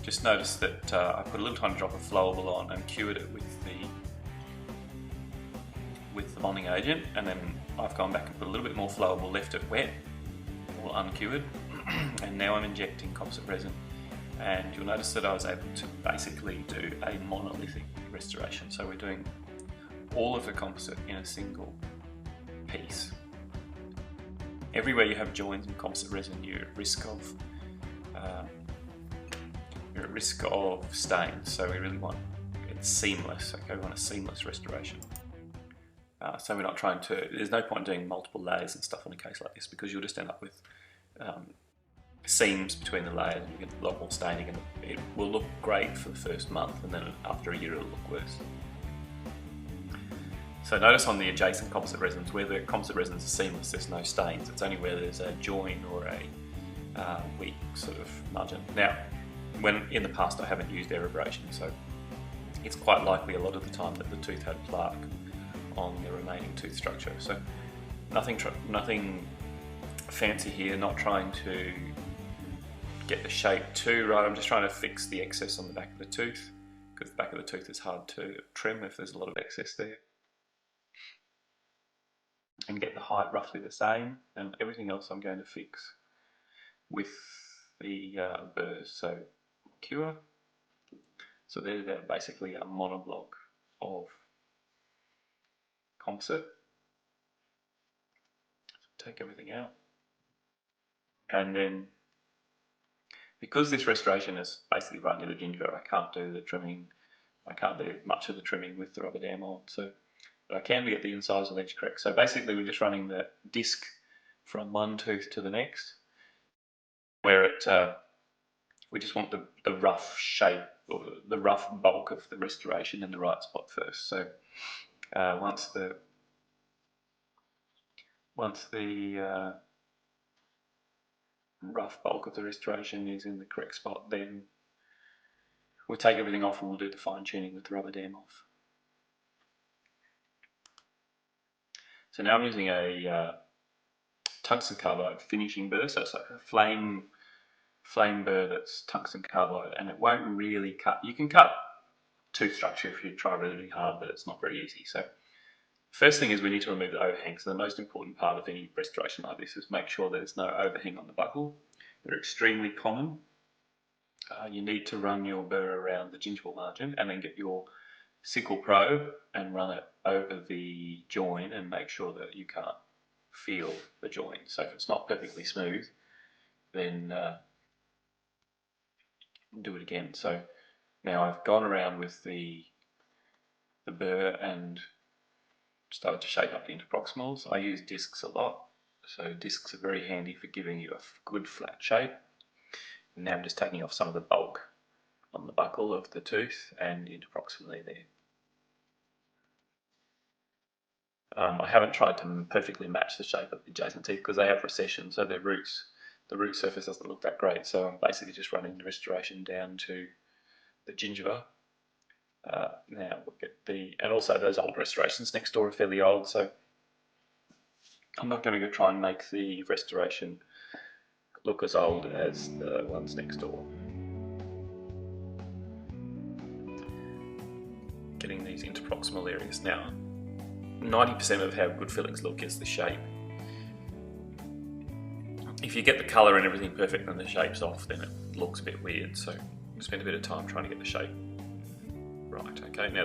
just noticed that I put a little tiny drop of flowable on and cured it with the bonding agent, and then I've gone back and put a little bit more flowable, left it wet or uncured, and now I'm injecting composite resin. And you'll notice that I was able to basically do a monolithic restoration. So we're doing all of the composite in a single piece. Everywhere you have joins in composite resin, you're at risk of stains. So we really want it seamless. Okay, we want a seamless restoration. So we're not trying to. There's no point doing multiple layers and stuff on a case like this, because you'll just end up with seams between the layers, and you get a lot more staining, and it will look great for the first month, and then after a year it'll look worse. So notice on the adjacent composite resins, where the composite resins are seamless, there's no stains. It's only where there's a join or a weak sort of margin. Now, when in the past I haven't used air abrasion, so it's quite likely a lot of the time that the tooth had plaque on the remaining tooth structure. So nothing fancy here, not trying to get the shape too right. I'm just trying to fix the excess on the back of the tooth, because the back of the tooth is hard to trim if there's a lot of excess there. And get the height roughly the same, and everything else I'm going to fix with the burrs. So cure. So there's basically a monoblock of composite. Take everything out, and then because this restoration is basically right near the gingiva, I can't do the trimming. I can't do much of the trimming with the rubber dam on. So, but I can get the incisal edge correct. So basically, we're just running the disc from one tooth to the next, where we just want the rough shape or the rough bulk of the restoration in the right spot first. So once the rough bulk of the restoration is in the correct spot, then we'll take everything off and we'll do the fine tuning with the rubber dam off. So now I'm using a tungsten carbide finishing burr, so it's like a flame burr that's tungsten carbide, and it won't really cut. You can cut tooth structure if you try really hard, but it's not very easy. So first thing is we need to remove the overhang. So the most important part of any restoration like this is make sure there's no overhang on the buccal. They're extremely common. You need to run your burr around the gingival margin and then get your sickle probe and run it over the join and make sure that you can't feel the join. So if it's not perfectly smooth, then do it again. So now I've gone around with the burr and started to shape up the interproximals. I use discs a lot, so discs are very handy for giving you a good flat shape. And now I'm just taking off some of the bulk on the buccal of the tooth and interproximally there. I haven't tried to perfectly match the shape of the adjacent teeth because they have recession, so the root surface doesn't look that great. So I'm basically just running the restoration down to the gingiva. Now look at and also those old restorations next door are fairly old, so I'm not going to go try and make the restoration look as old as the ones next door. Getting these interproximal areas now. 90% of how good fillings look is the shape. If you get the colour and everything perfect and the shape's off, then it looks a bit weird, so spend a bit of time trying to get the shape right. Okay, now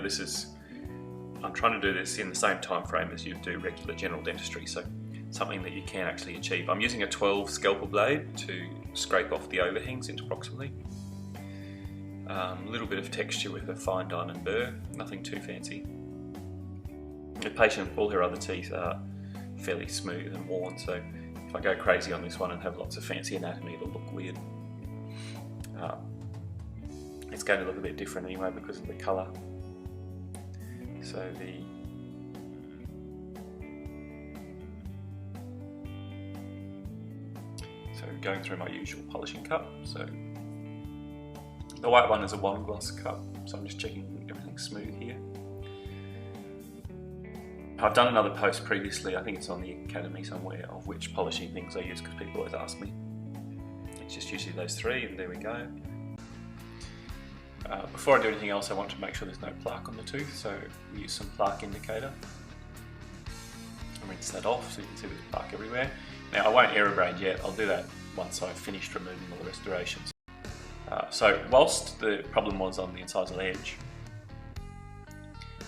I'm trying to do this in the same time frame as you do regular general dentistry, so something that you can actually achieve. I'm using a 12 scalpel blade to scrape off the overhangs interproximally. A little bit of texture with a fine diamond burr, nothing too fancy. The patient, all her other teeth are fairly smooth and worn, so if I go crazy on this one and have lots of fancy anatomy, it'll look weird. It's going to look a bit different anyway because of the colour. So going through my usual polishing cup. So the white one is a wand gloss cup, so I'm just checking everything's smooth here. I've done another post previously, I think it's on the Academy somewhere, of which polishing things I use because people always ask me. It's just usually those three, and there we go. Before I do anything else, I want to make sure there's no plaque on the tooth, so we use some plaque indicator. I'll rinse that off so you can see there's plaque everywhere. Now I won't aerobrade yet, I'll do that once I've finished removing all the restorations. So whilst the problem was on the incisal edge,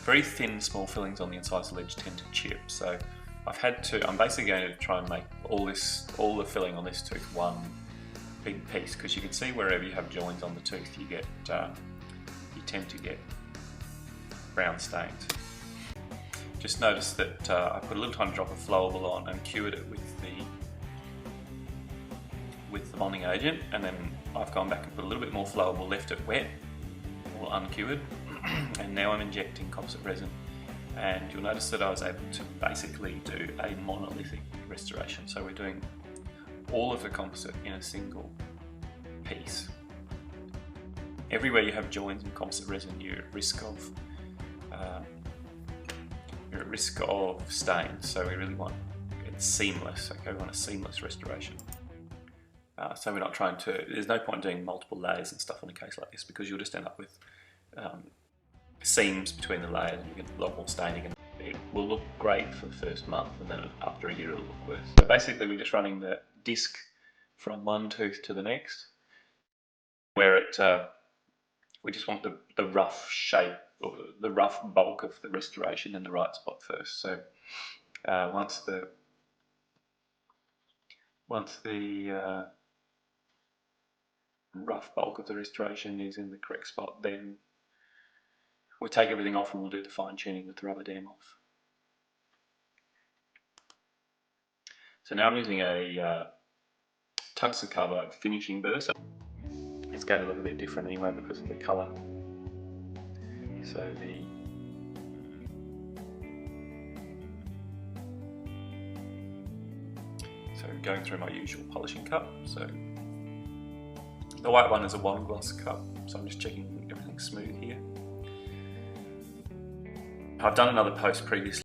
very thin small fillings on the incisal edge tend to chip, so I'm basically going to try and make all the filling on this tooth one big piece, because you can see wherever you have joins on the tooth you tend to get brown stains. Just notice that I put a little tiny drop of flowable on and cured it with the bonding agent, and then I've gone back and put a little bit more flowable, left it wet or uncured, and now I'm injecting composite resin. And you'll notice that I was able to basically do a monolithic restoration. So we're doing all of the composite in a single piece. Everywhere you have joins in composite resin, you're at risk of stains. So we really want it seamless. Okay, we want a seamless restoration. So we're not trying to. There's no point doing multiple layers and stuff in a case like this, because you'll just end up with seams between the layers, and you get a lot more staining, and it will look great for the first month, and then after a year it'll look worse. So basically we're just running the disc from one tooth to the next, where we just want the rough shape, or the rough bulk of the restoration in the right spot first. So once the rough bulk of the restoration is in the correct spot, then we'll take everything off and we'll do the fine tuning with the rubber dam off. So now I'm using a tungsten carbide finishing burr. It's going to look a bit different anyway because of the colour. So going through my usual polishing cup. So the white one is a wand gloss cup, so I'm just checking everything's smooth here. I've done another post previously